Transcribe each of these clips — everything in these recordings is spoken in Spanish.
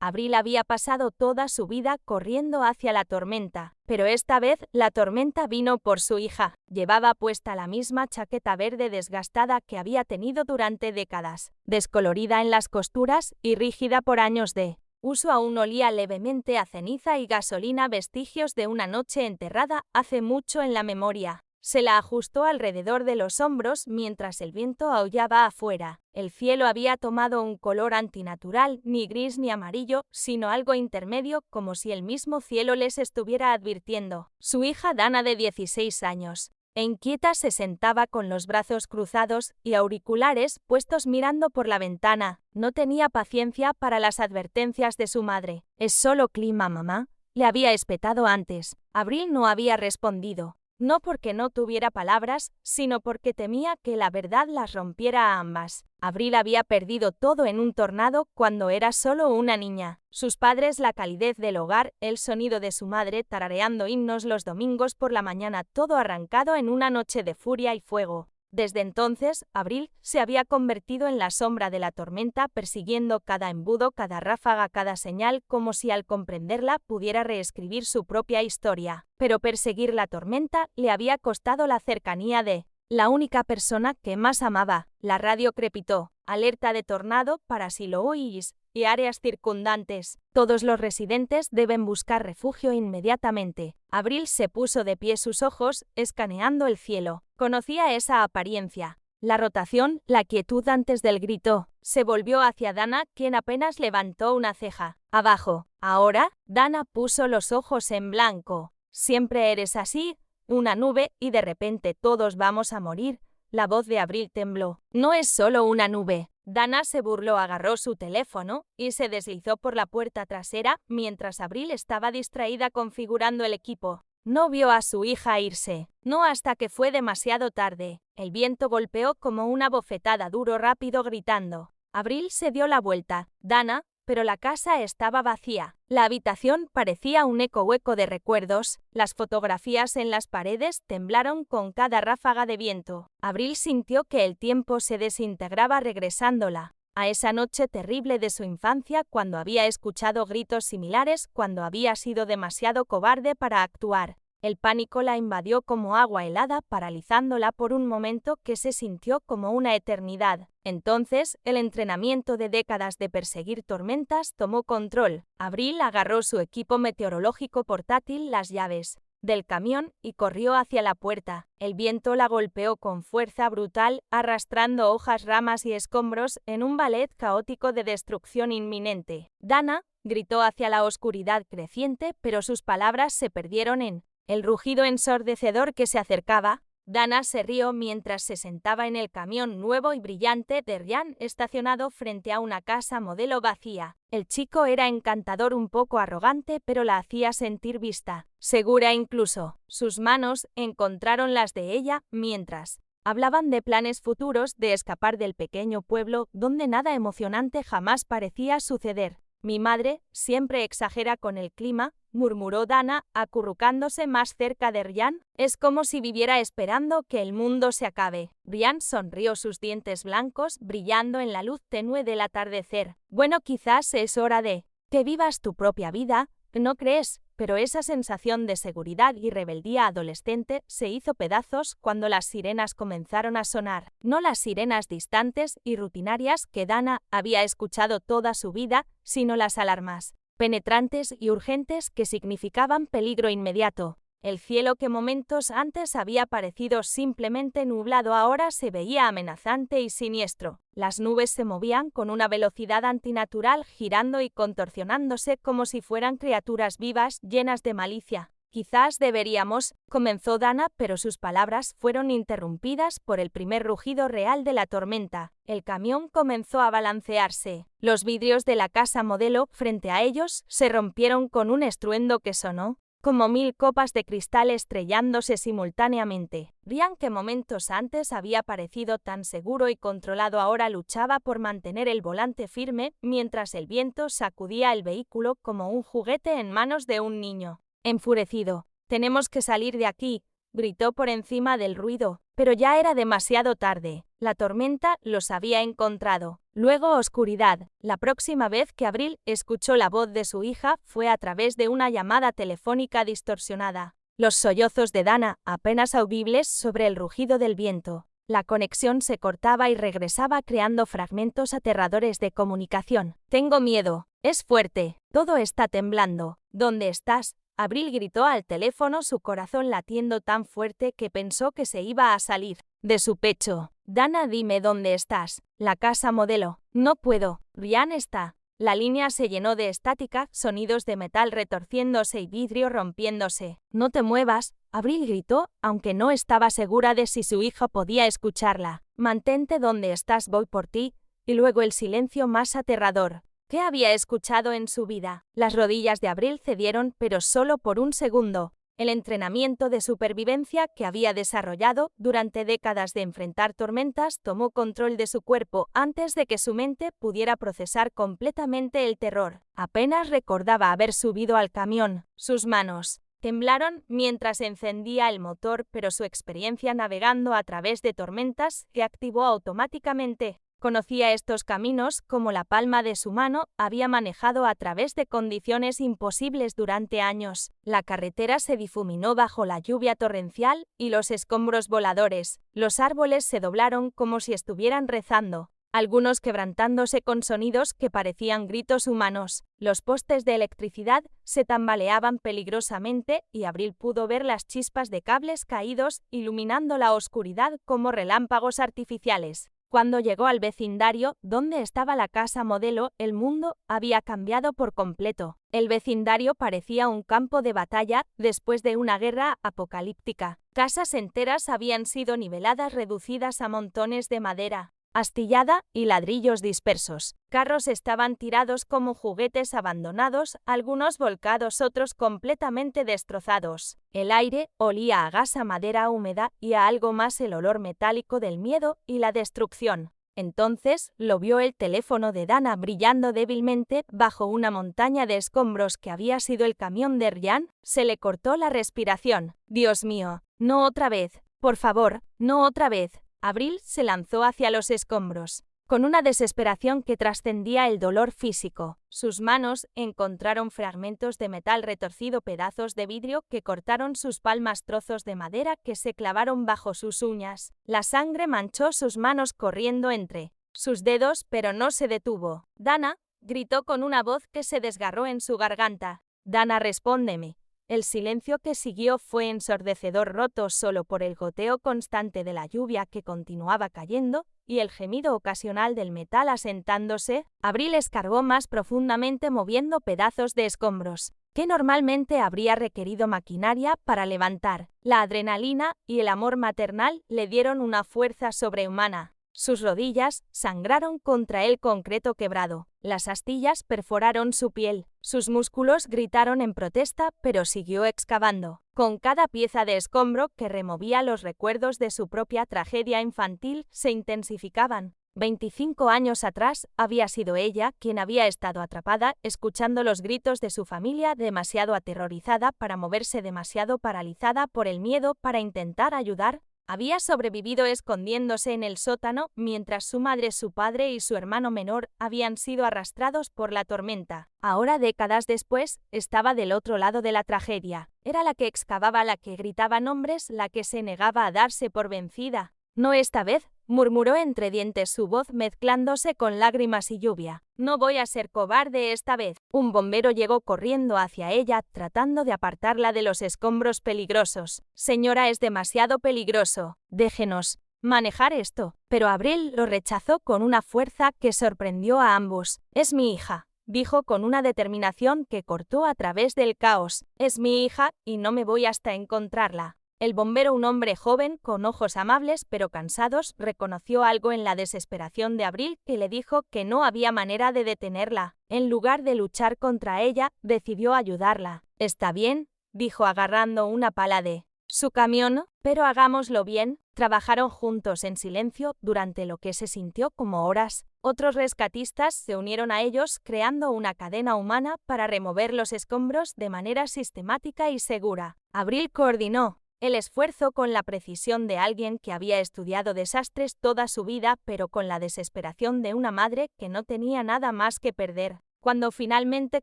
Abril había pasado toda su vida corriendo hacia la tormenta, pero esta vez la tormenta vino por su hija. Llevaba puesta la misma chaqueta verde desgastada que había tenido durante décadas, descolorida en las costuras y rígida por años de uso. Aún olía levemente a ceniza y gasolina, vestigios de una noche enterrada hace mucho en la memoria. Se la ajustó alrededor de los hombros mientras el viento aullaba afuera. El cielo había tomado un color antinatural, ni gris ni amarillo, sino algo intermedio, como si el mismo cielo les estuviera advirtiendo. Su hija Dana, de 16 años, e inquieta, se sentaba con los brazos cruzados y auriculares puestos mirando por la ventana. No tenía paciencia para las advertencias de su madre. «Es solo clima, mamá», le había espetado antes. Abril no había respondido. No porque no tuviera palabras, sino porque temía que la verdad las rompiera a ambas. Abril había perdido todo en un tornado cuando era solo una niña. Sus padres, la calidez del hogar, el sonido de su madre tarareando himnos los domingos por la mañana, todo arrancado en una noche de furia y fuego. Desde entonces, Abril se había convertido en la sombra de la tormenta, persiguiendo cada embudo, cada ráfaga, cada señal, como si al comprenderla pudiera reescribir su propia historia. Pero perseguir la tormenta le había costado la cercanía de la única persona que más amaba. La radio crepitó, alerta de tornado para Siloís y áreas circundantes. Todos los residentes deben buscar refugio inmediatamente. Abril se puso de pie, sus ojos escaneando el cielo. Conocía esa apariencia. La rotación, la quietud antes del grito. Se volvió hacia Dana, quien apenas levantó una ceja. «Abajo». «¿Ahora?» Dana puso los ojos en blanco. «Siempre eres así». Una nube, y de repente todos vamos a morir. La voz de Abril tembló. «No es solo una nube». Dana se burló, agarró su teléfono y se deslizó por la puerta trasera mientras Abril estaba distraída configurando el equipo. No vio a su hija irse, no hasta que fue demasiado tarde. El viento golpeó como una bofetada, duro, rápido, gritando. Abril se dio la vuelta. «Dana», pero la casa estaba vacía. La habitación parecía un eco hueco de recuerdos. Las fotografías en las paredes temblaron con cada ráfaga de viento. Abril sintió que el tiempo se desintegraba, regresándola a esa noche terrible de su infancia, cuando había escuchado gritos similares, cuando había sido demasiado cobarde para actuar. El pánico la invadió como agua helada, paralizándola por un momento que se sintió como una eternidad. Entonces, el entrenamiento de décadas de perseguir tormentas tomó control. Abril agarró su equipo meteorológico portátil, las llaves del camión, y corrió hacia la puerta. El viento la golpeó con fuerza brutal, arrastrando hojas, ramas y escombros en un ballet caótico de destrucción inminente. «Dana», gritó hacia la oscuridad creciente, pero sus palabras se perdieron en el rugido ensordecedor que se acercaba. Dana se rió mientras se sentaba en el camión nuevo y brillante de Ryan, estacionado frente a una casa modelo vacía. El chico era encantador, un poco arrogante, pero la hacía sentir vista, segura incluso. Sus manos encontraron las de ella mientras hablaban de planes futuros, de escapar del pequeño pueblo donde nada emocionante jamás parecía suceder. «Mi madre siempre exagera con el clima», murmuró Dana, acurrucándose más cerca de Ryan. «Es como si viviera esperando que el mundo se acabe». Ryan sonrió, sus dientes blancos brillando en la luz tenue del atardecer. «Bueno, quizás es hora de que vivas tu propia vida, ¿no crees?». Pero esa sensación de seguridad y rebeldía adolescente se hizo pedazos cuando las sirenas comenzaron a sonar. No las sirenas distantes y rutinarias que Dana había escuchado toda su vida, sino las alarmas penetrantes y urgentes que significaban peligro inmediato. El cielo, que momentos antes había parecido simplemente nublado, ahora se veía amenazante y siniestro. Las nubes se movían con una velocidad antinatural, girando y contorsionándose como si fueran criaturas vivas, llenas de malicia. «Quizás deberíamos», comenzó Dana, pero sus palabras fueron interrumpidas por el primer rugido real de la tormenta. El camión comenzó a balancearse. Los vidrios de la casa modelo frente a ellos se rompieron con un estruendo que sonó como 1000 copas de cristal estrellándose simultáneamente. Ryan, que momentos antes había parecido tan seguro y controlado, ahora luchaba por mantener el volante firme mientras el viento sacudía el vehículo como un juguete en manos de un niño. Enfurecido. «Tenemos que salir de aquí», gritó por encima del ruido, pero ya era demasiado tarde. La tormenta los había encontrado. Luego oscuridad. La próxima vez que Abril escuchó la voz de su hija fue a través de una llamada telefónica distorsionada. Los sollozos de Dana, apenas audibles sobre el rugido del viento. La conexión se cortaba y regresaba creando fragmentos aterradores de comunicación. Tengo miedo. Es fuerte. Todo está temblando. ¿Dónde estás? Abril gritó al teléfono, su corazón latiendo tan fuerte que pensó que se iba a salir de su pecho. Dana, dime dónde estás. La casa modelo. No puedo. Ryan está. La línea se llenó de estática, sonidos de metal retorciéndose y vidrio rompiéndose. No te muevas, Abril gritó, aunque no estaba segura de si su hija podía escucharla. Mantente donde estás, voy por ti. Y luego el silencio más aterrador. ¿Qué había escuchado en su vida? Las rodillas de Abril cedieron, pero solo por un segundo. El entrenamiento de supervivencia que había desarrollado durante décadas de enfrentar tormentas tomó control de su cuerpo antes de que su mente pudiera procesar completamente el terror. Apenas recordaba haber subido al camión. Sus manos temblaron mientras encendía el motor, pero su experiencia navegando a través de tormentas se activó automáticamente. Conocía estos caminos como la palma de su mano, había manejado a través de condiciones imposibles durante años. La carretera se difuminó bajo la lluvia torrencial y los escombros voladores. Los árboles se doblaron como si estuvieran rezando, algunos quebrantándose con sonidos que parecían gritos humanos. Los postes de electricidad se tambaleaban peligrosamente y Abril pudo ver las chispas de cables caídos iluminando la oscuridad como relámpagos artificiales. Cuando llegó al vecindario, donde estaba la casa modelo, el mundo había cambiado por completo. El vecindario parecía un campo de batalla después de una guerra apocalíptica. Casas enteras habían sido niveladas, reducidas a montones de madera astillada y ladrillos dispersos. Carros estaban tirados como juguetes abandonados, algunos volcados, otros completamente destrozados. El aire olía a gas, a madera húmeda y a algo más, el olor metálico del miedo y la destrucción. Entonces lo vio el teléfono de Dana brillando débilmente bajo una montaña de escombros que había sido el camión de Ryan. Se le cortó la respiración. Dios mío, no otra vez. Por favor, no otra vez. Abril se lanzó hacia los escombros, con una desesperación que trascendía el dolor físico. Sus manos encontraron fragmentos de metal retorcido, pedazos de vidrio que cortaron sus palmas, trozos de madera que se clavaron bajo sus uñas. La sangre manchó sus manos corriendo entre sus dedos, pero no se detuvo. Dana, gritó con una voz que se desgarró en su garganta. Dana, respóndeme. El silencio que siguió fue ensordecedor, roto solo por el goteo constante de la lluvia que continuaba cayendo y el gemido ocasional del metal asentándose. Abril escarbó más profundamente moviendo pedazos de escombros, que normalmente habría requerido maquinaria para levantar. La adrenalina y el amor maternal le dieron una fuerza sobrehumana. Sus rodillas sangraron contra el concreto quebrado. Las astillas perforaron su piel. Sus músculos gritaron en protesta, pero siguió excavando. Con cada pieza de escombro que removía, los recuerdos de su propia tragedia infantil se intensificaban. 25 años atrás había sido ella quien había estado atrapada, escuchando los gritos de su familia, demasiado aterrorizada para moverse, demasiado paralizada por el miedo para intentar ayudar. Había sobrevivido escondiéndose en el sótano mientras su madre, su padre y su hermano menor habían sido arrastrados por la tormenta. Ahora, décadas después, estaba del otro lado de la tragedia. Era la que excavaba, la que gritaba nombres, la que se negaba a darse por vencida. No esta vez, murmuró entre dientes, su voz mezclándose con lágrimas y lluvia. No voy a ser cobarde esta vez. Un bombero llegó corriendo hacia ella, tratando de apartarla de los escombros peligrosos. Señora, es demasiado peligroso. Déjenos manejar esto. Pero Abril lo rechazó con una fuerza que sorprendió a ambos. Es mi hija, dijo con una determinación que cortó a través del caos. Es mi hija y no me voy hasta encontrarla. El bombero, un hombre joven, con ojos amables pero cansados, reconoció algo en la desesperación de Abril que le dijo que no había manera de detenerla. En lugar de luchar contra ella, decidió ayudarla. Está bien, dijo agarrando una pala de su camión, pero hagámoslo bien. Trabajaron juntos en silencio durante lo que se sintió como horas. Otros rescatistas se unieron a ellos, creando una cadena humana para remover los escombros de manera sistemática y segura. Abril coordinó El esfuerzo con la precisión de alguien que había estudiado desastres toda su vida, pero con la desesperación de una madre que no tenía nada más que perder. Cuando finalmente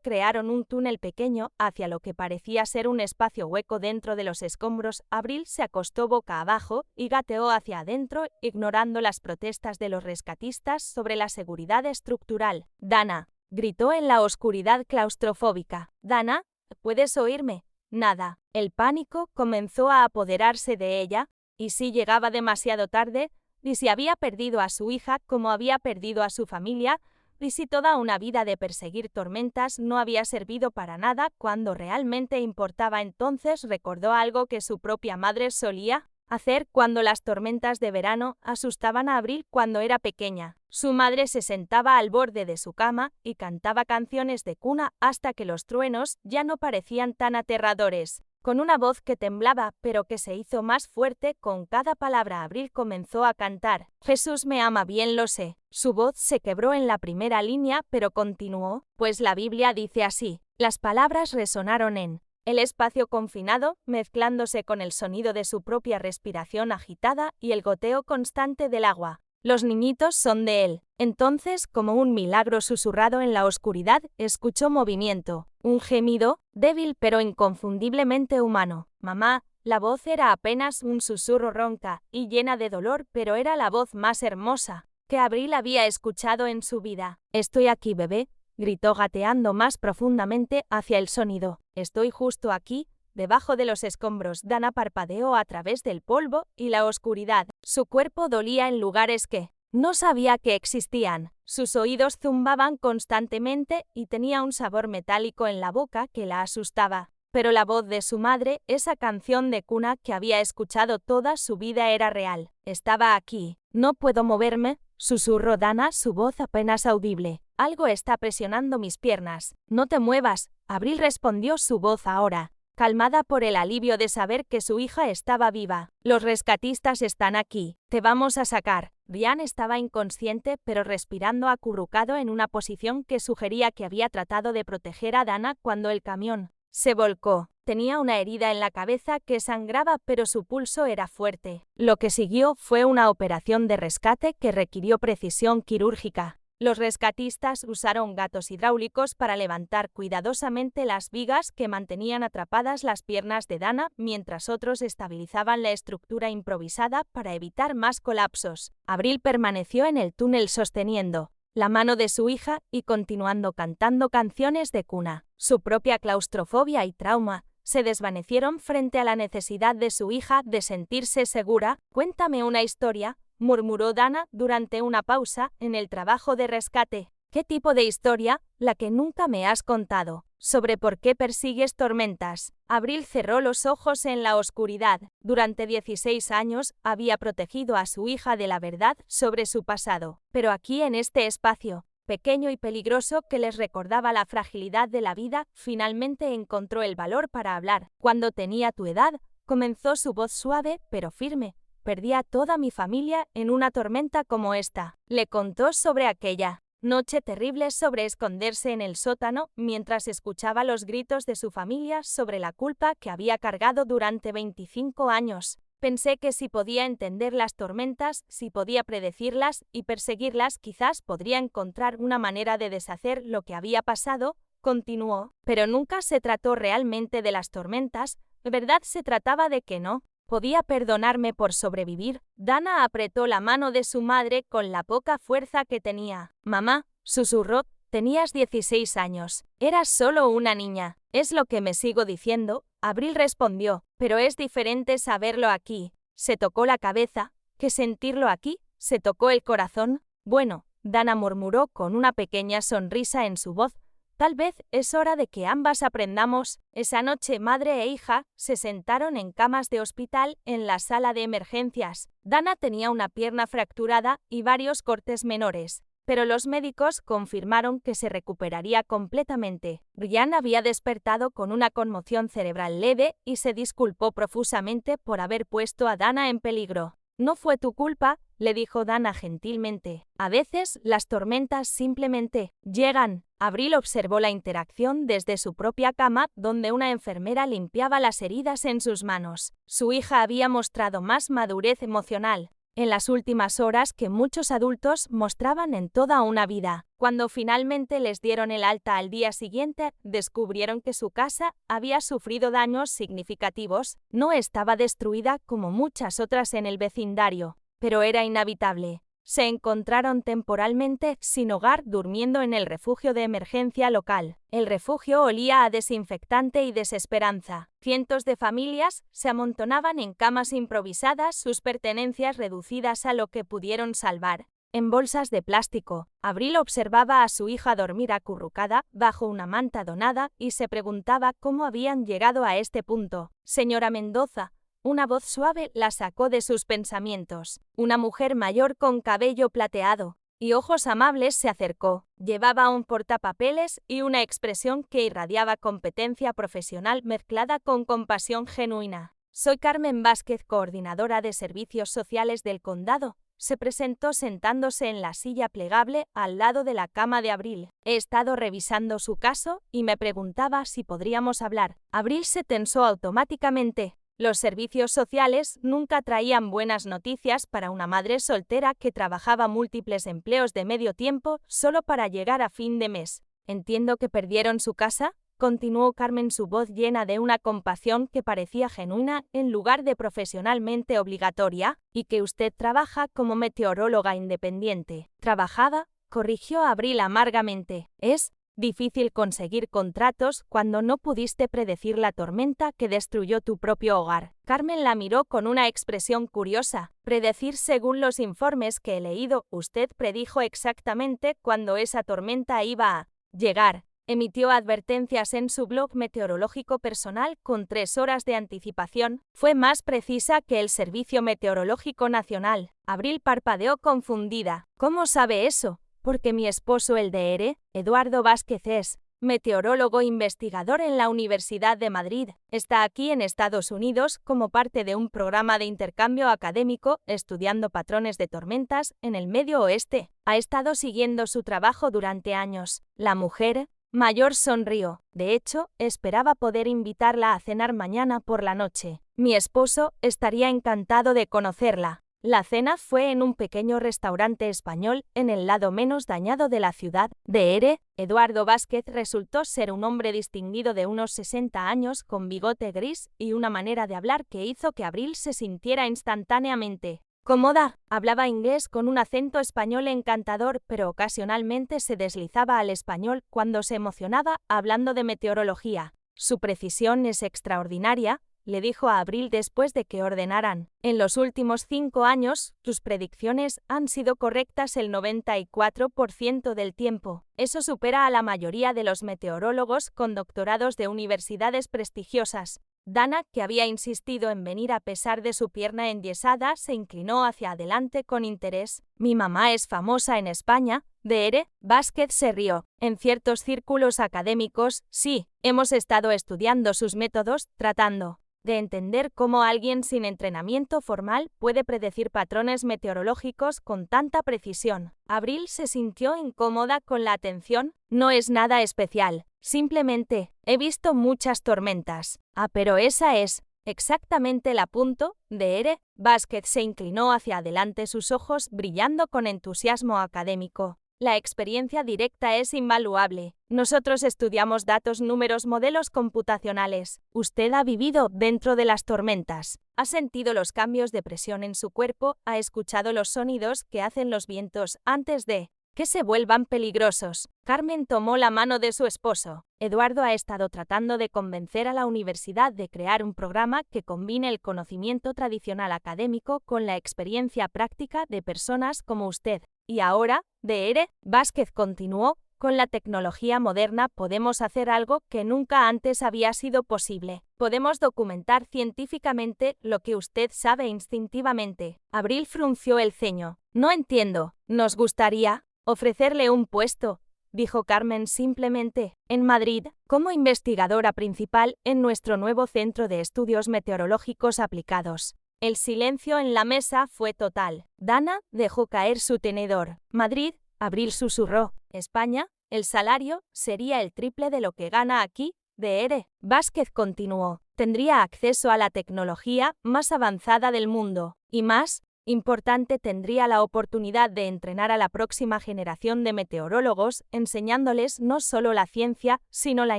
crearon un túnel pequeño hacia lo que parecía ser un espacio hueco dentro de los escombros, Abril se acostó boca abajo y gateó hacia adentro, ignorando las protestas de los rescatistas sobre la seguridad estructural. «Dana», gritó en la oscuridad claustrofóbica. «Dana, ¿puedes oírme?» Nada. El pánico comenzó a apoderarse de ella, y si llegaba demasiado tarde, y si había perdido a su hija como había perdido a su familia, y si toda una vida de perseguir tormentas no había servido para nada cuando realmente importaba. Entonces recordó algo que su propia madre solía hacer cuando las tormentas de verano asustaban a Abril cuando era pequeña. Su madre se sentaba al borde de su cama y cantaba canciones de cuna hasta que los truenos ya no parecían tan aterradores. Con una voz que temblaba pero que se hizo más fuerte con cada palabra, Abril comenzó a cantar. «Jesús me ama, bien lo sé». Su voz se quebró en la primera línea pero continuó, pues la Biblia dice así. Las palabras resonaron en el espacio confinado, mezclándose con el sonido de su propia respiración agitada y el goteo constante del agua. «Los niñitos son de él». Entonces, como un milagro susurrado en la oscuridad, escuchó movimiento, un gemido, débil pero inconfundiblemente humano. «Mamá». La voz era apenas un susurro ronca y llena de dolor, pero era la voz más hermosa que Abril había escuchado en su vida. «Estoy aquí, bebé», gritó gateando más profundamente hacia el sonido. «Estoy justo aquí, debajo de los escombros». Dana parpadeó a través del polvo y la oscuridad. Su cuerpo dolía en lugares que no sabía que existían. Sus oídos zumbaban constantemente y tenía un sabor metálico en la boca que la asustaba. Pero la voz de su madre, esa canción de cuna que había escuchado toda su vida, era real. «Estaba aquí. No puedo moverme», susurró Dana, su voz apenas audible. «Algo está presionando mis piernas». «No te muevas», Abril respondió, su voz ahora calmada por el alivio de saber que su hija estaba viva. «Los rescatistas están aquí. Te vamos a sacar». Brian estaba inconsciente pero respirando acurrucado en una posición que sugería que había tratado de proteger a Dana cuando el camión se volcó. Tenía una herida en la cabeza que sangraba pero su pulso era fuerte. Lo que siguió fue una operación de rescate que requirió precisión quirúrgica. Los rescatistas usaron gatos hidráulicos para levantar cuidadosamente las vigas que mantenían atrapadas las piernas de Dana, mientras otros estabilizaban la estructura improvisada para evitar más colapsos. Abril permaneció en el túnel sosteniendo la mano de su hija y continuando cantando canciones de cuna. Su propia claustrofobia y trauma se desvanecieron frente a la necesidad de su hija de sentirse segura. «Cuéntame una historia», murmuró Dana durante una pausa en el trabajo de rescate. «¿Qué tipo de historia? La que nunca me has contado. ¿Sobre por qué persigues tormentas?» Abril cerró los ojos en la oscuridad. Durante 16 años había protegido a su hija de la verdad sobre su pasado. Pero aquí, en este espacio pequeño y peligroso que les recordaba la fragilidad de la vida, finalmente encontró el valor para hablar. «Cuando tenía tu edad», comenzó su voz suave pero firme, «perdí a toda mi familia en una tormenta como esta». Le contó sobre aquella noche terrible, sobre esconderse en el sótano mientras escuchaba los gritos de su familia, sobre la culpa que había cargado durante 25 años. «Pensé que si podía entender las tormentas, si podía predecirlas y perseguirlas, quizás podría encontrar una manera de deshacer lo que había pasado», continuó. «Pero nunca se trató realmente de las tormentas, ¿verdad? Se trataba de que no podía perdonarme por sobrevivir». Dana apretó la mano de su madre con la poca fuerza que tenía. «Mamá», susurró, «tenías 16 años. Eras solo una niña». «Es lo que me sigo diciendo», Abril respondió, «pero es diferente saberlo aquí». Se tocó la cabeza. «¿Que sentirlo aquí?» Se tocó el corazón. «Bueno», Dana murmuró con una pequeña sonrisa en su voz, «tal vez es hora de que ambas aprendamos». Esa noche madre e hija se sentaron en camas de hospital en la sala de emergencias. Dana tenía una pierna fracturada y varios cortes menores, pero los médicos confirmaron que se recuperaría completamente. Brian había despertado con una conmoción cerebral leve y se disculpó profusamente por haber puesto a Dana en peligro. No fue tu culpa, le dijo Dana gentilmente. A veces, las tormentas simplemente llegan. Abril observó la interacción desde su propia cama, donde una enfermera limpiaba las heridas en sus manos. Su hija había mostrado más madurez emocional en las últimas horas que muchos adultos mostraban en toda una vida. Cuando finalmente les dieron el alta al día siguiente, descubrieron que su casa había sufrido daños significativos. No estaba destruida como muchas otras en el vecindario, pero era inhabitable. Se encontraron temporalmente sin hogar durmiendo en el refugio de emergencia local. El refugio olía a desinfectante y desesperanza. Cientos de familias se amontonaban en camas improvisadas, sus pertenencias reducidas a lo que pudieron salvar. En bolsas de plástico, Abril observaba a su hija dormir acurrucada bajo una manta donada y se preguntaba cómo habían llegado a este punto. Señora Mendoza. Una voz suave la sacó de sus pensamientos. Una mujer mayor con cabello plateado y ojos amables se acercó. Llevaba un portapapeles y una expresión que irradiaba competencia profesional mezclada con compasión genuina. Soy Carmen Vázquez, coordinadora de servicios sociales del condado. Se presentó sentándose en la silla plegable al lado de la cama de Abril. He estado revisando su caso y me preguntaba si podríamos hablar. Abril se tensó automáticamente. Los servicios sociales nunca traían buenas noticias para una madre soltera que trabajaba múltiples empleos de medio tiempo solo para llegar a fin de mes. Entiendo que perdieron su casa, continuó Carmen, su voz llena de una compasión que parecía genuina en lugar de profesionalmente obligatoria, y que usted trabaja como meteoróloga independiente. ¿Trabajaba?, corrigió Abril amargamente. Es difícil conseguir contratos cuando no pudiste predecir la tormenta que destruyó tu propio hogar. Carmen la miró con una expresión curiosa. Predecir, según los informes que he leído, usted predijo exactamente cuándo esa tormenta iba a llegar. Emitió advertencias en su blog meteorológico personal con 3 horas de anticipación. Fue más precisa que el Servicio Meteorológico Nacional. Abril parpadeó confundida. ¿Cómo sabe eso? Porque mi esposo, el Dr. Eduardo Vázquez, es meteorólogo investigador en la Universidad de Madrid. Está aquí en Estados Unidos como parte de un programa de intercambio académico estudiando patrones de tormentas en el Medio Oeste. Ha estado siguiendo su trabajo durante años. La mujer mayor sonrió. De hecho, esperaba poder invitarla a cenar mañana por la noche. Mi esposo estaría encantado de conocerla. La cena fue en un pequeño restaurante español en el lado menos dañado de la ciudad. Dr. Eduardo Vázquez resultó ser un hombre distinguido de unos 60 años con bigote gris y una manera de hablar que hizo que Abril se sintiera instantáneamente cómoda. Hablaba inglés con un acento español encantador, pero ocasionalmente se deslizaba al español cuando se emocionaba hablando de meteorología. Su precisión es extraordinaria, le dijo a Abril después de que ordenaran. En los últimos 5 años, tus predicciones han sido correctas el 94% del tiempo. Eso supera a la mayoría de los meteorólogos con doctorados de universidades prestigiosas. Dana, que había insistido en venir a pesar de su pierna enyesada, se inclinó hacia adelante con interés. Mi mamá es famosa en España. Dr. Vázquez se rió. En ciertos círculos académicos, sí, hemos estado estudiando sus métodos, tratando de entender cómo alguien sin entrenamiento formal puede predecir patrones meteorológicos con tanta precisión. Abril se sintió incómoda con la atención. No es nada especial. Simplemente, he visto muchas tormentas. Ah, pero esa es exactamente el punto. Dr. Vázquez se inclinó hacia adelante, sus ojos brillando con entusiasmo académico. La experiencia directa es invaluable. Nosotros estudiamos datos, números, modelos computacionales. Usted ha vivido dentro de las tormentas. Ha sentido los cambios de presión en su cuerpo, ha escuchado los sonidos que hacen los vientos antes de que se vuelvan peligrosos. Carmen tomó la mano de su esposo. Eduardo ha estado tratando de convencer a la universidad de crear un programa que combine el conocimiento tradicional académico con la experiencia práctica de personas como usted. Y ahora, Dr. Vázquez continuó, con la tecnología moderna podemos hacer algo que nunca antes había sido posible. Podemos documentar científicamente lo que usted sabe instintivamente. Abril frunció el ceño. No entiendo. Nos gustaría ofrecerle un puesto, dijo Carmen simplemente, en Madrid, como investigadora principal en nuestro nuevo Centro de Estudios Meteorológicos Aplicados. El silencio en la mesa fue total. Dana dejó caer su tenedor. Madrid, Abril susurró. España, el salario sería el triple de lo que gana aquí. Dr. Vázquez continuó. Tendría acceso a la tecnología más avanzada del mundo. Y más importante, tendría la oportunidad de entrenar a la próxima generación de meteorólogos, enseñándoles no solo la ciencia, sino la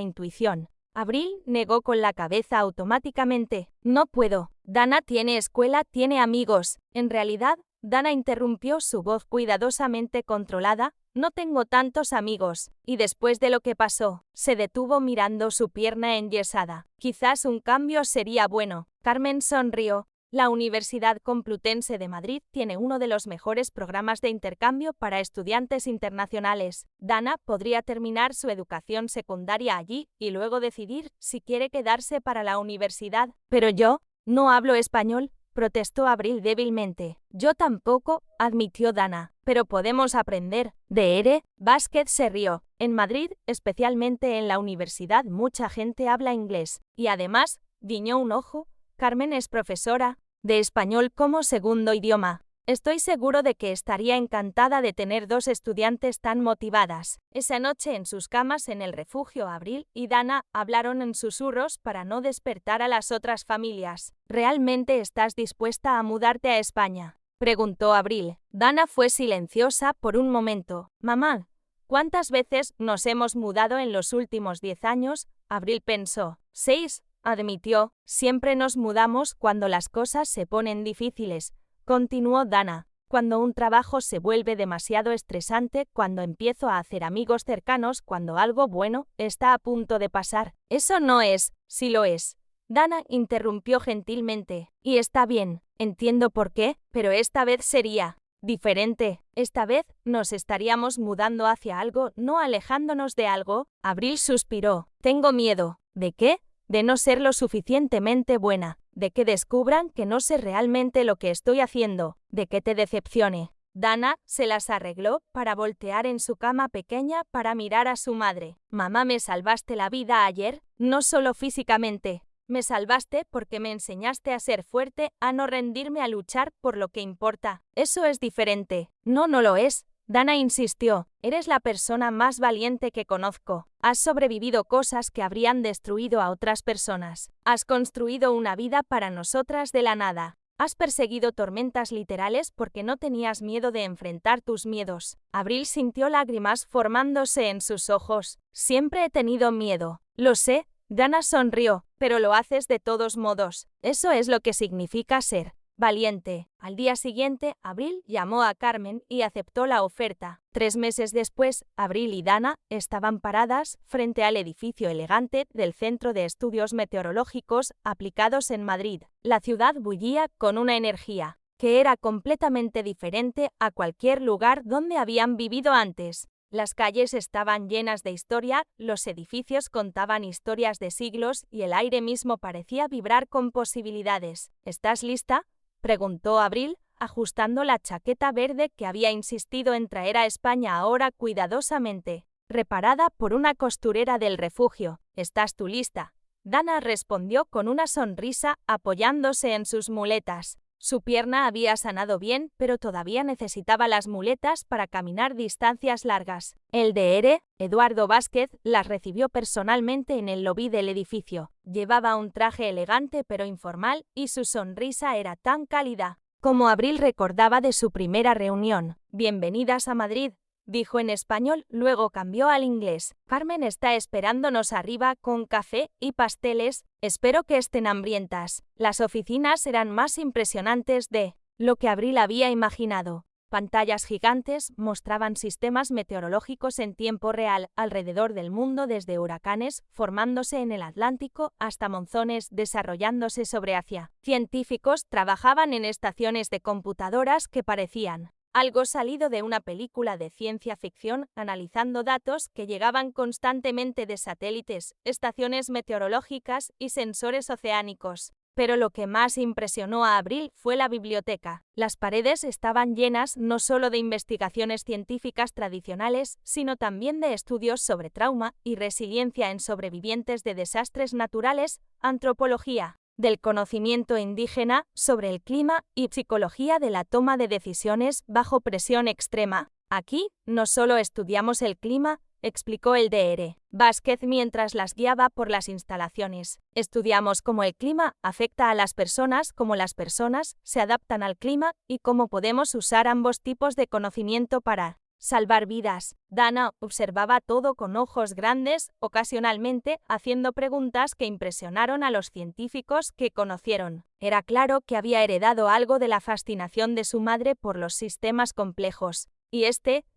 intuición. Abril negó con la cabeza automáticamente. No puedo. Dana tiene escuela, tiene amigos. En realidad, Dana interrumpió, su voz cuidadosamente controlada. No tengo tantos amigos. Y después de lo que pasó, se detuvo mirando su pierna enyesada. Quizás un cambio sería bueno. Carmen sonrió. La Universidad Complutense de Madrid tiene uno de los mejores programas de intercambio para estudiantes internacionales. Dana podría terminar su educación secundaria allí y luego decidir si quiere quedarse para la universidad. Pero yo no hablo español, protestó Abril débilmente. Yo tampoco, admitió Dana. Pero podemos aprender. Dr. Vázquez se rió. En Madrid, especialmente en la universidad, mucha gente habla inglés. Y además, guiñó un ojo, Carmen es profesora de español como segundo idioma. Estoy seguro de que estaría encantada de tener dos estudiantes tan motivadas. Esa noche en sus camas en el refugio, Abril y Dana hablaron en susurros para no despertar a las otras familias. ¿Realmente estás dispuesta a mudarte a España?, preguntó Abril. Dana fue silenciosa por un momento. Mamá, ¿cuántas veces nos hemos mudado en los últimos 10 años? Abril pensó. 6, admitió. Siempre nos mudamos cuando las cosas se ponen difíciles, continuó Dana. Cuando un trabajo se vuelve demasiado estresante, cuando empiezo a hacer amigos cercanos, cuando algo bueno está a punto de pasar. Eso no es, sí lo es. Dana interrumpió gentilmente. Y está bien, entiendo por qué, pero esta vez sería diferente. Esta vez nos estaríamos mudando hacia algo, no alejándonos de algo. Abril suspiró. Tengo miedo. ¿De qué? De no ser lo suficientemente buena, de que descubran que no sé realmente lo que estoy haciendo, de que te decepcione. Dana se las arregló para voltear en su cama pequeña para mirar a su madre. Mamá, me salvaste la vida ayer, no solo físicamente. Me salvaste porque me enseñaste a ser fuerte, a no rendirme, a luchar por lo que importa. Eso es diferente. No, no lo es. Dana insistió. Eres la persona más valiente que conozco. Has sobrevivido cosas que habrían destruido a otras personas. Has construido una vida para nosotras de la nada. Has perseguido tormentas literales porque no tenías miedo de enfrentar tus miedos. Abril sintió lágrimas formándose en sus ojos. Siempre he tenido miedo. Lo sé. Dana sonrió. Pero lo haces de todos modos. Eso es lo que significa ser valiente. Al día siguiente, Abril llamó a Carmen y aceptó la oferta. 3 meses después, Abril y Dana estaban paradas frente al edificio elegante del Centro de Estudios Meteorológicos Aplicados en Madrid. La ciudad bullía con una energía que era completamente diferente a cualquier lugar donde habían vivido antes. Las calles estaban llenas de historia, los edificios contaban historias de siglos y el aire mismo parecía vibrar con posibilidades. ¿Estás lista?, preguntó Abril, ajustando la chaqueta verde que había insistido en traer a España ahora cuidadosamente reparada por una costurera del refugio. ¿Estás tú lista?, Dana respondió con una sonrisa apoyándose en sus muletas. Su pierna había sanado bien, pero todavía necesitaba las muletas para caminar distancias largas. El Dr. Eduardo Vázquez las recibió personalmente en el lobby del edificio. Llevaba un traje elegante pero informal y su sonrisa era tan cálida como Abril recordaba de su primera reunión. Bienvenidas a Madrid, dijo en español, luego cambió al inglés. Carmen está esperándonos arriba con café y pasteles. Espero que estén hambrientas. Las oficinas eran más impresionantes de lo que Abril había imaginado. Pantallas gigantes mostraban sistemas meteorológicos en tiempo real alrededor del mundo, desde huracanes formándose en el Atlántico hasta monzones desarrollándose sobre Asia. Científicos trabajaban en estaciones de computadoras que parecían algo salido de una película de ciencia ficción, analizando datos que llegaban constantemente de satélites, estaciones meteorológicas y sensores oceánicos. Pero lo que más impresionó a Abril fue la biblioteca. Las paredes estaban llenas no solo de investigaciones científicas tradicionales, sino también de estudios sobre trauma y resiliencia en sobrevivientes de desastres naturales, antropología del conocimiento indígena sobre el clima y psicología de la toma de decisiones bajo presión extrema. Aquí, no solo estudiamos el clima, explicó el Dr. Vázquez mientras las guiaba por las instalaciones. Estudiamos cómo el clima afecta a las personas, cómo las personas se adaptan al clima y cómo podemos usar ambos tipos de conocimiento para salvar vidas. Dana observaba todo con ojos grandes, ocasionalmente haciendo preguntas que impresionaron a los científicos que conocieron. Era claro que había heredado algo de la fascinación de su madre por los sistemas complejos. Y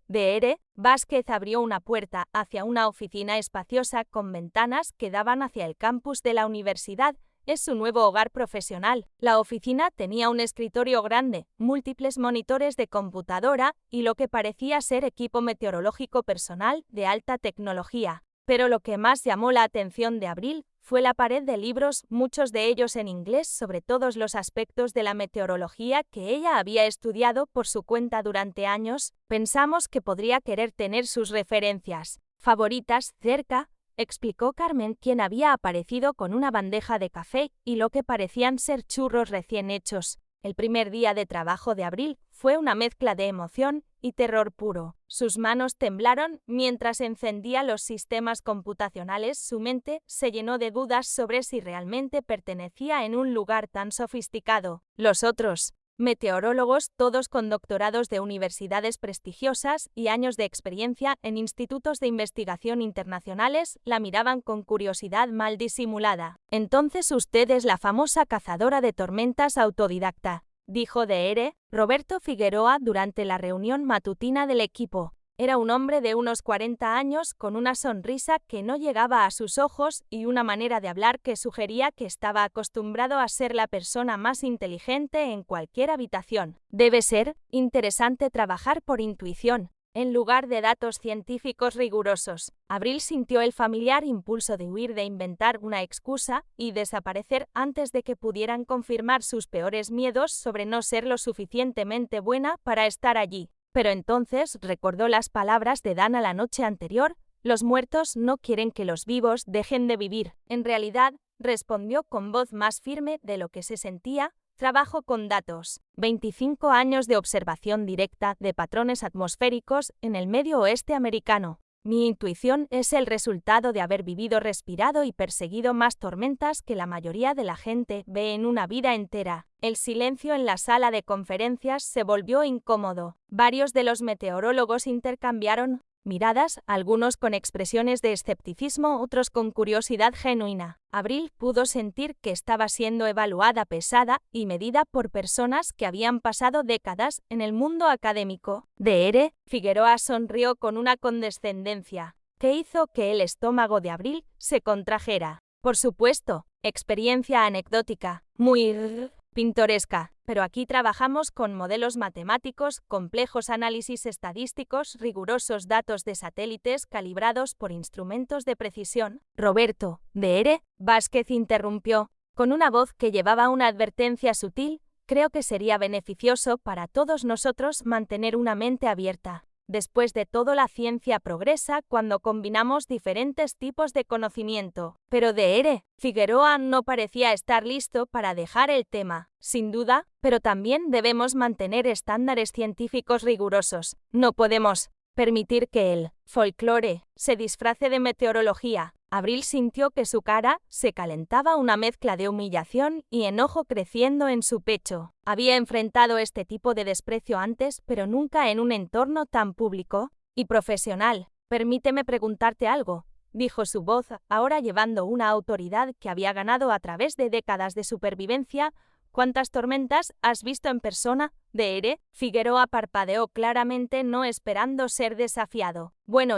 Dr. Vázquez abrió una puerta hacia una oficina espaciosa con ventanas que daban hacia el campus de la universidad. Es su nuevo hogar profesional. La oficina tenía un escritorio grande, múltiples monitores de computadora y lo que parecía ser equipo meteorológico personal de alta tecnología. Pero lo que más llamó la atención de Abril fue la pared de libros, muchos de ellos en inglés, sobre todos los aspectos de la meteorología que ella había estudiado por su cuenta durante años. Pensamos que podría querer tener sus referencias favoritas cerca, explicó Carmen, quien había aparecido con una bandeja de café y lo que parecían ser churros recién hechos. El primer día de trabajo de Abril fue una mezcla de emoción y terror puro. Sus manos temblaron mientras encendía los sistemas computacionales. Su mente se llenó de dudas sobre si realmente pertenecía en un lugar tan sofisticado. Los otros meteorólogos, todos con doctorados de universidades prestigiosas y años de experiencia en institutos de investigación internacionales, la miraban con curiosidad mal disimulada. Entonces usted es la famosa cazadora de tormentas autodidacta, dijo Dr. Roberto Figueroa durante la reunión matutina del equipo. Era un hombre de unos 40 años con una sonrisa que no llegaba a sus ojos y una manera de hablar que sugería que estaba acostumbrado a ser la persona más inteligente en cualquier habitación. Debe ser interesante trabajar por intuición, en lugar de datos científicos rigurosos. Abril sintió el familiar impulso de huir, de inventar una excusa y desaparecer antes de que pudieran confirmar sus peores miedos sobre no ser lo suficientemente buena para estar allí. Pero entonces recordó las palabras de Dana la noche anterior: los muertos no quieren que los vivos dejen de vivir. En realidad, respondió con voz más firme de lo que se sentía, trabajo con datos. 25 años de observación directa de patrones atmosféricos en el medio oeste americano. Mi intuición es el resultado de haber vivido, respirado y perseguido más tormentas que la mayoría de la gente ve en una vida entera. El silencio en la sala de conferencias se volvió incómodo. Varios de los meteorólogos intercambiaron miradas, algunos con expresiones de escepticismo, otros con curiosidad genuina. Abril pudo sentir que estaba siendo evaluada, pesada y medida por personas que habían pasado décadas en el mundo académico. Dr. Figueroa sonrió con una condescendencia que hizo que el estómago de Abril se contrajera. Por supuesto, experiencia anecdótica, muy pintoresca, pero aquí trabajamos con modelos matemáticos, complejos análisis estadísticos, rigurosos datos de satélites calibrados por instrumentos de precisión. Roberto, Dr. Vázquez interrumpió, con una voz que llevaba una advertencia sutil: creo que sería beneficioso para todos nosotros mantener una mente abierta. Después de todo, la ciencia progresa cuando combinamos diferentes tipos de conocimiento. Pero Dr. Figueroa no parecía estar listo para dejar el tema. Sin duda, pero también debemos mantener estándares científicos rigurosos. No podemos permitir que el folclore se disfrace de meteorología. Abril sintió que su cara se calentaba, una mezcla de humillación y enojo creciendo en su pecho. Había enfrentado este tipo de desprecio antes, pero nunca en un entorno tan público y profesional. Permíteme preguntarte algo, dijo su voz, ahora llevando una autoridad que había ganado a través de décadas de supervivencia. ¿Cuántas tormentas has visto en persona? Dr. Figueroa parpadeó claramente, no esperando ser desafiado. Bueno,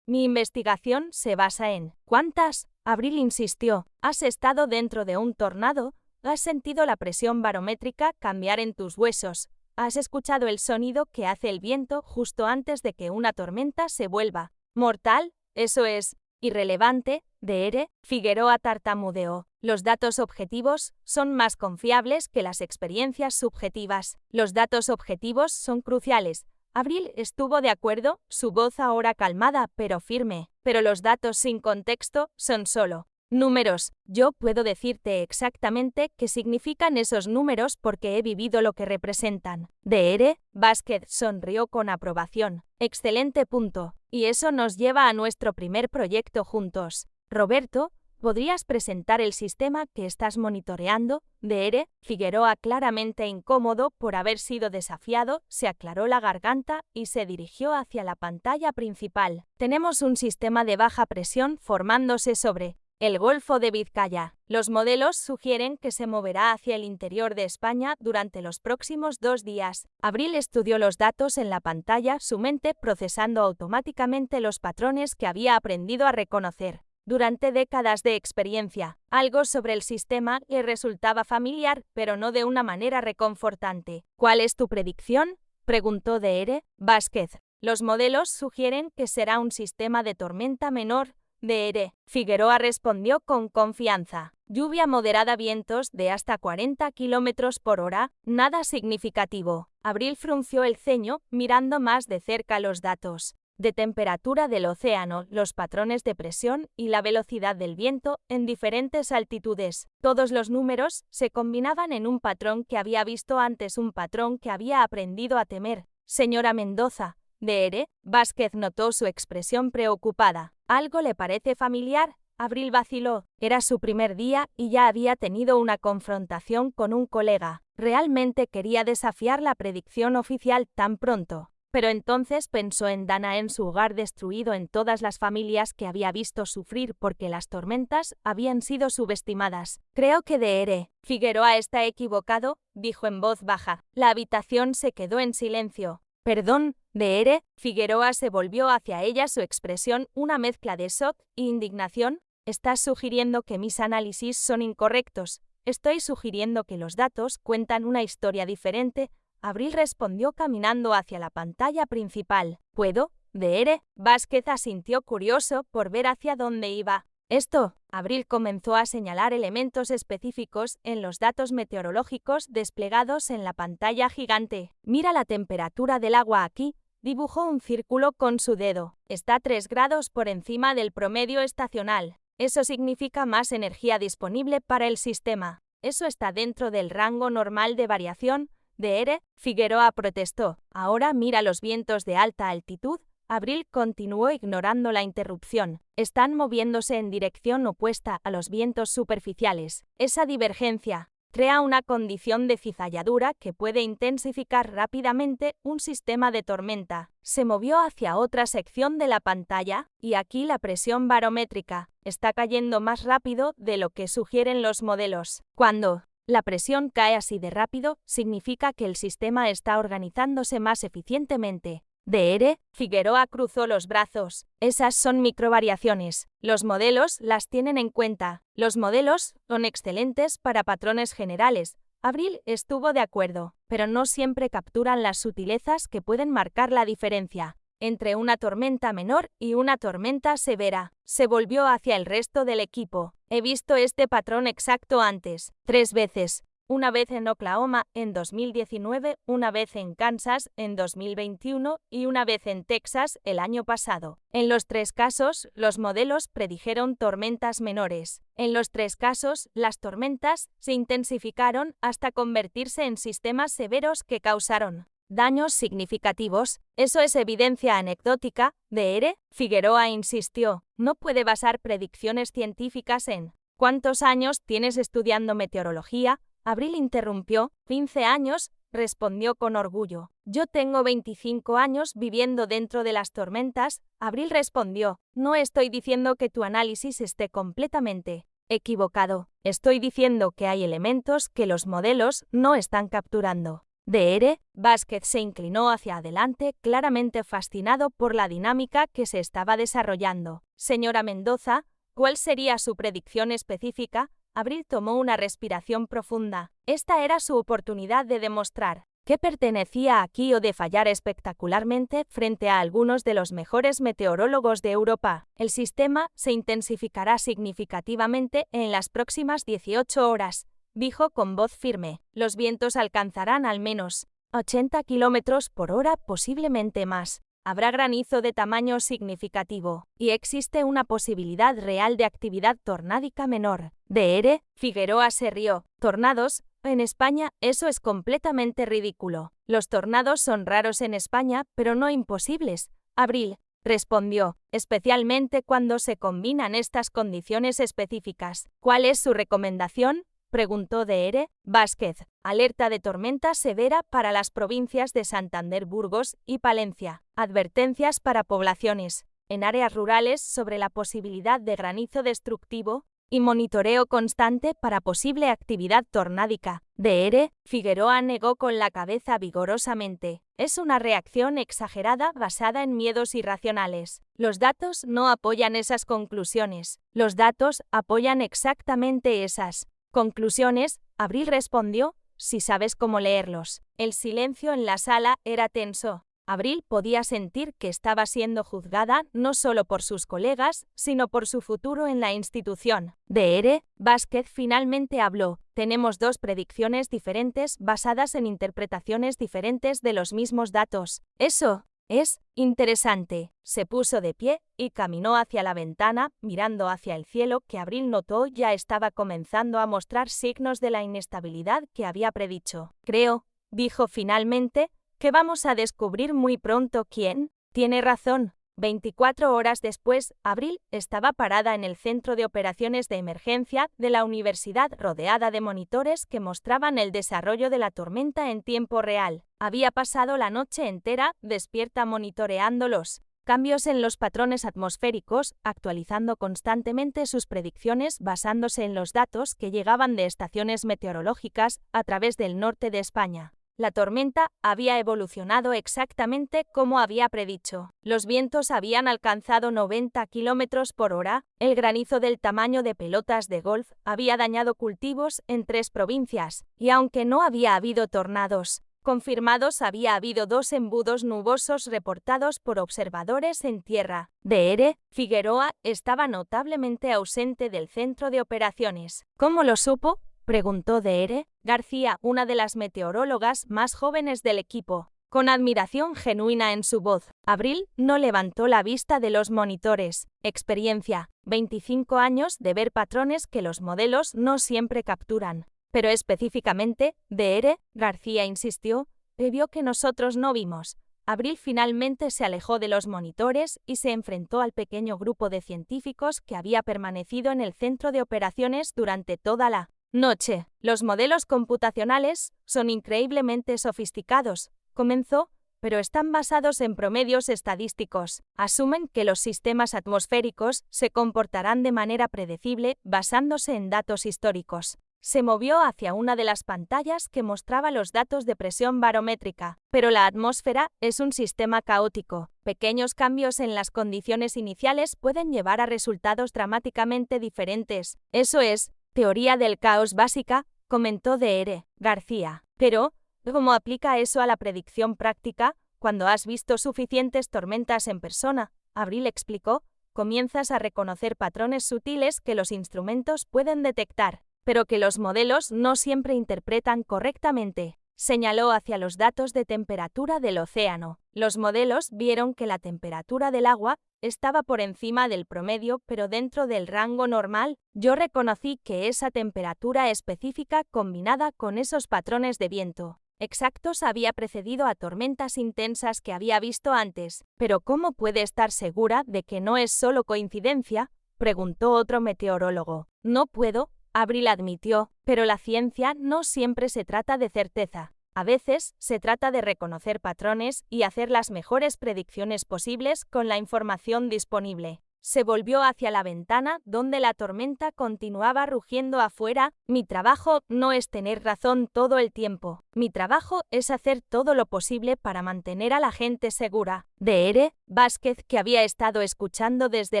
mi investigación se basa en ¿cuántas? Abril insistió. ¿Has estado dentro de un tornado? ¿Has sentido la presión barométrica cambiar en tus huesos? ¿Has escuchado el sonido que hace el viento justo antes de que una tormenta se vuelva mortal? Eso es irrelevante, Dr. Figueroa tartamudeó. Los datos objetivos son más confiables que las experiencias subjetivas. Los datos objetivos son cruciales. Abril estuvo de acuerdo, su voz ahora calmada pero firme. Pero los datos sin contexto son solo Números. Yo puedo decirte exactamente qué significan esos números porque he vivido lo que representan. Dr. Vázquez sonrió con aprobación. Excelente punto. Y eso nos lleva a nuestro primer proyecto juntos. Roberto, ¿podrías presentar el sistema que estás monitoreando? Dr. Figueroa, claramente incómodo por haber sido desafiado, se aclaró la garganta y se dirigió hacia la pantalla principal. Tenemos un sistema de baja presión formándose sobre el Golfo de Vizcaya. Los modelos sugieren que se moverá hacia el interior de España durante los próximos 2 días. Abril estudió los datos en la pantalla, su mente procesando automáticamente los patrones que había aprendido a reconocer. Durante décadas de experiencia, algo sobre el sistema le resultaba familiar, pero no de una manera reconfortante. ¿Cuál es tu predicción?, preguntó Dr. Vázquez. Los modelos sugieren que será un sistema de tormenta menor. Dr. Figueroa respondió con confianza. Lluvia moderada, vientos de hasta 40 km por hora, nada significativo. Abril frunció el ceño, mirando más de cerca los datos de temperatura del océano, los patrones de presión y la velocidad del viento en diferentes altitudes. Todos los números se combinaban en un patrón que había visto antes, un patrón que había aprendido a temer. Señora Mendoza, Dr. Vázquez notó su expresión preocupada. ¿Algo le parece familiar? Abril vaciló. Era su primer día y ya había tenido una confrontación con un colega. ¿Realmente quería desafiar la predicción oficial tan pronto? Pero entonces pensó en Dana, en su hogar destruido, en todas las familias que había visto sufrir porque las tormentas habían sido subestimadas. Creo que Dr. Figueroa está equivocado, dijo en voz baja. La habitación se quedó en silencio. Perdón, Dr. Figueroa se volvió hacia ella, su expresión una mezcla de shock e indignación. ¿Estás sugiriendo que mis análisis son incorrectos? Estoy sugiriendo que los datos cuentan una historia diferente. Abril respondió caminando hacia la pantalla principal. ¿Puedo? Dr. Vázquez asintió, curioso por ver hacia dónde iba. Esto. Abril comenzó a señalar elementos específicos en los datos meteorológicos desplegados en la pantalla gigante. Mira la temperatura del agua aquí. Dibujó un círculo con su dedo. Está 3 grados por encima del promedio estacional. Eso significa más energía disponible para el sistema. Eso está dentro del rango normal de variación. Dr. Figueroa protestó. Ahora mira los vientos de alta altitud. Abril continuó ignorando la interrupción. Están moviéndose en dirección opuesta a los vientos superficiales. Esa divergencia crea una condición de cizalladura que puede intensificar rápidamente un sistema de tormenta. Se movió hacia otra sección de la pantalla, y aquí la presión barométrica está cayendo más rápido de lo que sugieren los modelos. Cuando la presión cae así de rápido, significa que el sistema está organizándose más eficientemente. Dr. Figueroa cruzó los brazos. Esas son microvariaciones. Los modelos las tienen en cuenta. Los modelos son excelentes para patrones generales. Abril estuvo de acuerdo, pero no siempre capturan las sutilezas que pueden marcar la diferencia entre una tormenta menor y una tormenta severa. Se volvió hacia el resto del equipo. He visto este patrón exacto antes, 3 veces. Una vez en Oklahoma en 2019, una vez en Kansas en 2021 y una vez en Texas el año pasado. En los 3 casos, los modelos predijeron tormentas menores. En los 3 casos, las tormentas se intensificaron hasta convertirse en sistemas severos que causaron daños significativos. Eso es evidencia anecdótica. Dr. Figueroa insistió. No puede basar predicciones científicas en ¿cuántos años tienes estudiando meteorología? Abril interrumpió. 15 años, respondió con orgullo. Yo tengo 25 años viviendo dentro de las tormentas. Abril respondió. No estoy diciendo que tu análisis esté completamente equivocado. Estoy diciendo que hay elementos que los modelos no están capturando. Dr. Vázquez se inclinó hacia adelante, claramente fascinado por la dinámica que se estaba desarrollando. Señora Mendoza, ¿cuál sería su predicción específica? Abril tomó una respiración profunda. Esta era su oportunidad de demostrar que pertenecía aquí o de fallar espectacularmente frente a algunos de los mejores meteorólogos de Europa. El sistema se intensificará significativamente en las próximas 18 horas, dijo con voz firme. Los vientos alcanzarán al menos 80 km por hora, posiblemente más. habrá granizo de tamaño significativo, y existe una posibilidad real de actividad tornádica menor. Dr. Figueroa se rió. ¿Tornados? En España, eso es completamente ridículo. Los tornados son raros en España, pero no imposibles. Abril respondió, especialmente cuando se combinan estas condiciones específicas. ¿Cuál es su recomendación?, preguntó Dr. Vázquez. Alerta de tormenta severa para las provincias de Santander, Burgos y Palencia. Advertencias para poblaciones en áreas rurales sobre la posibilidad de granizo destructivo y monitoreo constante para posible actividad tornádica. Dr. Figueroa negó con la cabeza vigorosamente. Es una reacción exagerada basada en miedos irracionales. Los datos no apoyan esas conclusiones. Los datos apoyan exactamente esas conclusiones. Abril respondió, si sabes cómo leerlos. El silencio en la sala era tenso. Abril podía sentir que estaba siendo juzgada no solo por sus colegas, sino por su futuro en la institución. Dr. Vázquez finalmente habló. Tenemos dos predicciones diferentes basadas en interpretaciones diferentes de los mismos datos. Eso es interesante. Se puso de pie y caminó hacia la ventana, mirando hacia el cielo que Abril notó ya estaba comenzando a mostrar signos de la inestabilidad que había predicho. Creo, dijo finalmente, que vamos a descubrir muy pronto quién tiene razón. 24 horas después, Abril estaba parada en el centro de operaciones de emergencia de la universidad rodeada de monitores que mostraban el desarrollo de la tormenta en tiempo real. Había pasado la noche entera despierta monitoreando los cambios en los patrones atmosféricos, actualizando constantemente sus predicciones basándose en los datos que llegaban de estaciones meteorológicas a través del norte de España. La tormenta había evolucionado exactamente como había predicho. Los vientos habían alcanzado 90 km por hora, el granizo del tamaño de pelotas de golf había dañado cultivos en 3 provincias, y aunque no había habido tornados confirmados, había habido 2 embudos nubosos reportados por observadores en tierra. Dr. Figueroa estaba notablemente ausente del centro de operaciones. ¿Cómo lo supo?, preguntó Dr. García, una de las meteorólogas más jóvenes del equipo, con admiración genuina en su voz. Abril no levantó la vista de los monitores. Experiencia, 25 años de ver patrones que los modelos no siempre capturan. Pero específicamente, Dr. García insistió, vio que nosotros no vimos. Abril finalmente se alejó de los monitores y se enfrentó al pequeño grupo de científicos que había permanecido en el centro de operaciones durante toda la noche. Los modelos computacionales son increíblemente sofisticados, comenzó, pero están basados en promedios estadísticos. Asumen que los sistemas atmosféricos se comportarán de manera predecible basándose en datos históricos. Se movió hacia una de las pantallas que mostraba los datos de presión barométrica. Pero la atmósfera es un sistema caótico. Pequeños cambios en las condiciones iniciales pueden llevar a resultados dramáticamente diferentes. Eso es teoría del caos básica, comentó Dr. García. Pero, ¿cómo aplica eso a la predicción práctica? Cuando has visto suficientes tormentas en persona, Abril explicó, comienzas a reconocer patrones sutiles que los instrumentos pueden detectar, pero que los modelos no siempre interpretan correctamente. Señaló hacia los datos de temperatura del océano. Los modelos vieron que la temperatura del agua estaba por encima del promedio, pero dentro del rango normal. Yo reconocí que esa temperatura específica combinada con esos patrones de viento exactos había precedido a tormentas intensas que había visto antes. ¿Pero cómo puede estar segura de que no es solo coincidencia?, preguntó otro meteorólogo. No puedo, Abril admitió, pero la ciencia no siempre se trata de certeza. A veces se trata de reconocer patrones y hacer las mejores predicciones posibles con la información disponible. Se volvió hacia la ventana donde la tormenta continuaba rugiendo afuera. Mi trabajo no es tener razón todo el tiempo. Mi trabajo es hacer todo lo posible para mantener a la gente segura. Dr. Vázquez, que había estado escuchando desde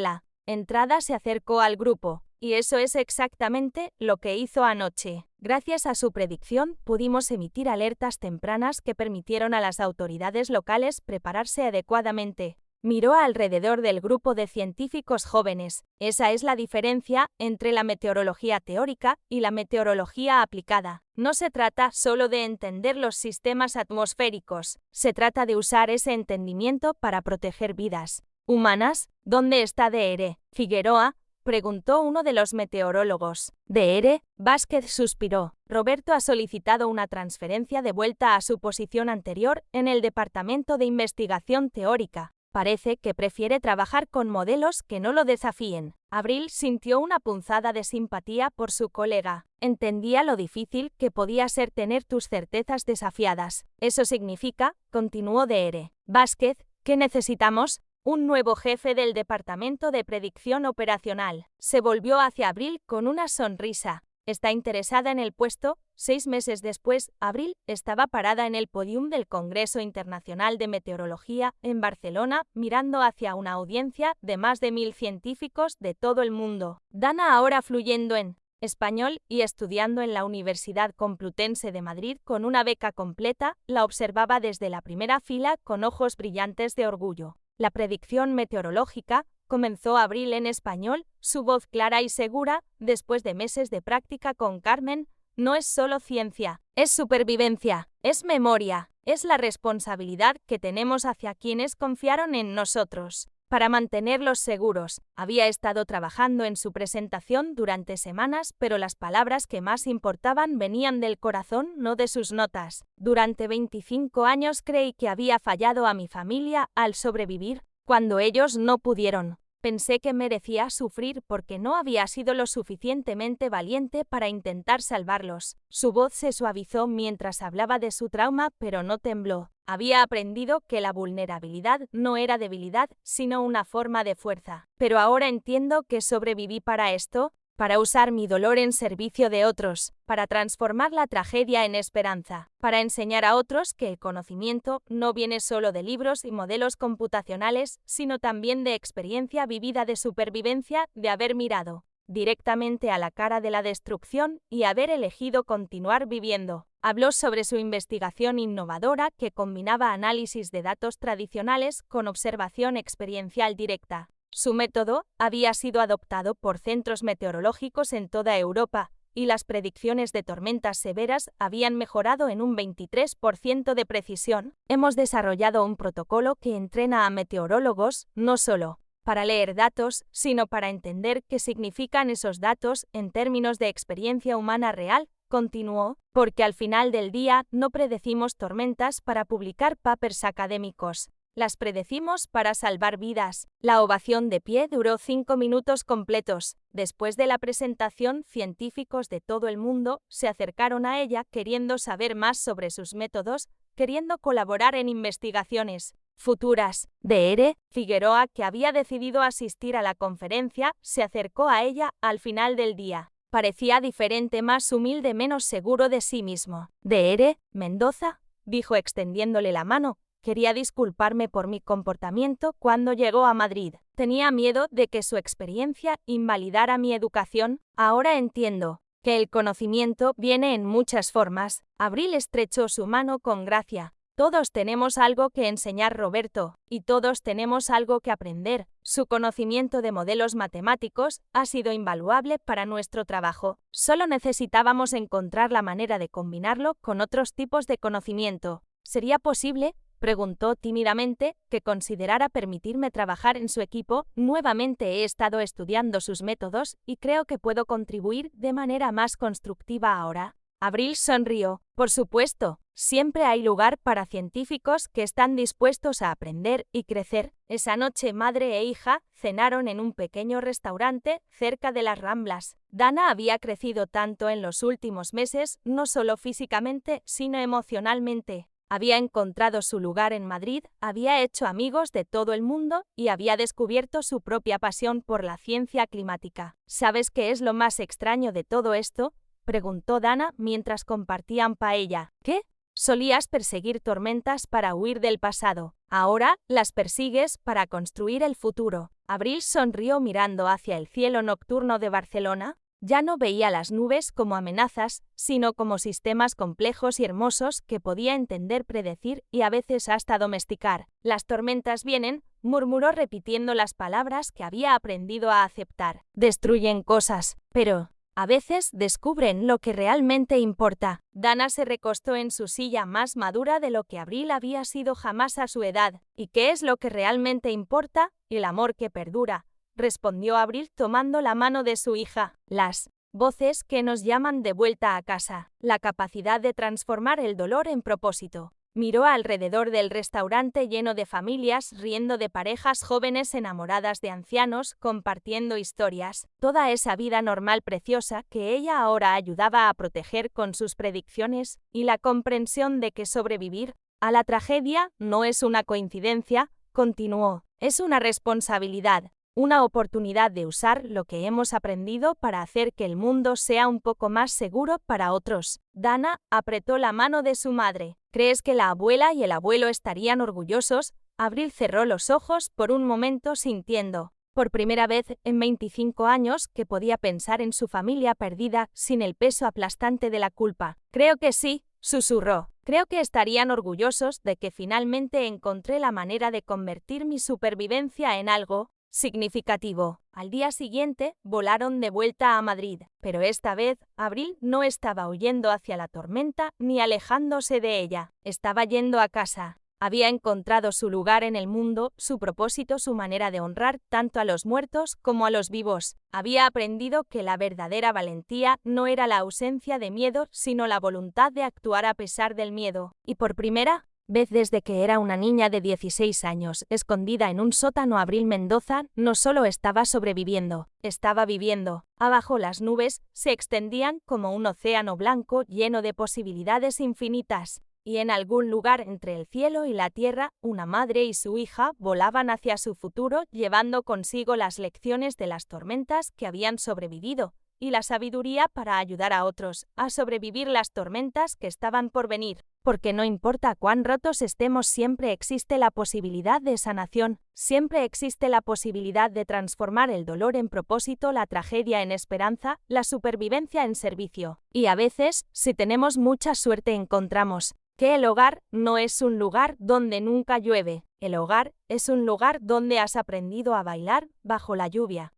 la entrada, se acercó al grupo. Y eso es exactamente lo que hizo anoche. Gracias a su predicción, pudimos emitir alertas tempranas que permitieron a las autoridades locales prepararse adecuadamente. Miró alrededor del grupo de científicos jóvenes. Esa es la diferencia entre la meteorología teórica y la meteorología aplicada. No se trata solo de entender los sistemas atmosféricos, se trata de usar ese entendimiento para proteger vidas humanas. ¿Dónde está Dr. Figueroa?, preguntó uno de los meteorólogos. Dr. Vázquez suspiró. Roberto ha solicitado una transferencia de vuelta a su posición anterior en el Departamento de Investigación Teórica. Parece que prefiere trabajar con modelos que no lo desafíen. Abril sintió una punzada de simpatía por su colega. Entendía lo difícil que podía ser tener tus certezas desafiadas. Eso significa, continuó Dr. Vázquez, que necesitamos un nuevo jefe del Departamento de Predicción Operacional. Se volvió hacia Abril con una sonrisa. ¿Está interesada en el puesto? 6 meses después, Abril estaba parada en el podium del Congreso Internacional de Meteorología en Barcelona, mirando hacia una audiencia de más de 1000 científicos de todo el mundo. Dana, ahora fluyendo en español y estudiando en la Universidad Complutense de Madrid con una beca completa, la observaba desde la primera fila con ojos brillantes de orgullo. La predicción meteorológica, comenzó Abril en español, su voz clara y segura, después de meses de práctica con Carmen, no es solo ciencia, es supervivencia, es memoria, es la responsabilidad que tenemos hacia quienes confiaron en nosotros. Para mantenerlos seguros, había estado trabajando en su presentación durante semanas, pero las palabras que más importaban venían del corazón, no de sus notas. Durante 25 años creí que había fallado a mi familia al sobrevivir, cuando ellos no pudieron. Pensé que merecía sufrir porque no había sido lo suficientemente valiente para intentar salvarlos. Su voz se suavizó mientras hablaba de su trauma, pero no tembló. Había aprendido que la vulnerabilidad no era debilidad, sino una forma de fuerza. Pero ahora entiendo que sobreviví para esto, para usar mi dolor en servicio de otros, para transformar la tragedia en esperanza, para enseñar a otros que el conocimiento no viene solo de libros y modelos computacionales, sino también de experiencia vivida de supervivencia, de haber mirado directamente a la cara de la destrucción y haber elegido continuar viviendo. Habló sobre su investigación innovadora que combinaba análisis de datos tradicionales con observación experiencial directa. Su método había sido adoptado por centros meteorológicos en toda Europa, y las predicciones de tormentas severas habían mejorado en un 23% de precisión. Hemos desarrollado un protocolo que entrena a meteorólogos, no solo para leer datos, sino para entender qué significan esos datos en términos de experiencia humana real, continuó, porque al final del día no predecimos tormentas para publicar papers académicos. Las predecimos para salvar vidas. La ovación de pie duró 5 minutos completos. Después de la presentación, científicos de todo el mundo se acercaron a ella queriendo saber más sobre sus métodos, queriendo colaborar en investigaciones futuras. Dr. Figueroa, que había decidido asistir a la conferencia, se acercó a ella al final del día. Parecía diferente, más humilde, menos seguro de sí mismo. Dr. Mendoza, dijo extendiéndole la mano. Quería disculparme por mi comportamiento cuando llegó a Madrid. Tenía miedo de que su experiencia invalidara mi educación. Ahora entiendo que el conocimiento viene en muchas formas. Abril estrechó su mano con gracia. Todos tenemos algo que enseñar, Roberto, y todos tenemos algo que aprender. Su conocimiento de modelos matemáticos ha sido invaluable para nuestro trabajo. Solo necesitábamos encontrar la manera de combinarlo con otros tipos de conocimiento. ¿Sería posible? Preguntó tímidamente, que considerara permitirme trabajar en su equipo. Nuevamente he estado estudiando sus métodos y creo que puedo contribuir de manera más constructiva ahora. Abril sonrió. Por supuesto, siempre hay lugar para científicos que están dispuestos a aprender y crecer. Esa noche madre e hija cenaron en un pequeño restaurante cerca de las Ramblas. Dana había crecido tanto en los últimos meses, no solo físicamente, sino emocionalmente. Había encontrado su lugar en Madrid, había hecho amigos de todo el mundo y había descubierto su propia pasión por la ciencia climática. ¿Sabes qué es lo más extraño de todo esto?, preguntó Dana mientras compartían paella. ¿Qué? Solías perseguir tormentas para huir del pasado. Ahora las persigues para construir el futuro. Abril sonrió mirando hacia el cielo nocturno de Barcelona. Ya no veía las nubes como amenazas, sino como sistemas complejos y hermosos que podía entender, predecir y a veces hasta domesticar. Las tormentas vienen, murmuró repitiendo las palabras que había aprendido a aceptar. Destruyen cosas, pero a veces descubren lo que realmente importa. Dana se recostó en su silla más madura de lo que Abril había sido jamás a su edad. ¿Y qué es lo que realmente importa? El amor que perdura, respondió Abril tomando la mano de su hija. Las voces que nos llaman de vuelta a casa. La capacidad de transformar el dolor en propósito. Miró alrededor del restaurante lleno de familias, riendo de parejas jóvenes enamoradas de ancianos, compartiendo historias. Toda esa vida normal preciosa que ella ahora ayudaba a proteger con sus predicciones, y la comprensión de que sobrevivir a la tragedia no es una coincidencia, continuó. Es una responsabilidad. Una oportunidad de usar lo que hemos aprendido para hacer que el mundo sea un poco más seguro para otros. Dana apretó la mano de su madre. ¿Crees que la abuela y el abuelo estarían orgullosos? Abril cerró los ojos por un momento sintiendo, por primera vez en 25 años, que podía pensar en su familia perdida sin el peso aplastante de la culpa. Creo que sí, susurró. Creo que estarían orgullosos de que finalmente encontré la manera de convertir mi supervivencia en algo significativo. Al día siguiente, volaron de vuelta a Madrid, pero esta vez, Abril no estaba huyendo hacia la tormenta ni alejándose de ella. Estaba yendo a casa. Había encontrado su lugar en el mundo, su propósito, su manera de honrar tanto a los muertos como a los vivos. Había aprendido que la verdadera valentía no era la ausencia de miedo, sino la voluntad de actuar a pesar del miedo. Y por primera vez desde que era una niña de 16 años, escondida en un sótano, Abril Mendoza no solo estaba sobreviviendo, estaba viviendo. Abajo las nubes se extendían como un océano blanco lleno de posibilidades infinitas, y en algún lugar entre el cielo y la tierra, una madre y su hija volaban hacia su futuro, llevando consigo las lecciones de las tormentas que habían sobrevivido, y la sabiduría para ayudar a otros a sobrevivir las tormentas que estaban por venir. Porque no importa cuán rotos estemos, siempre existe la posibilidad de sanación, siempre existe la posibilidad de transformar el dolor en propósito, la tragedia en esperanza, la supervivencia en servicio. Y a veces, si tenemos mucha suerte, encontramos que el hogar no es un lugar donde nunca llueve. El hogar es un lugar donde has aprendido a bailar bajo la lluvia.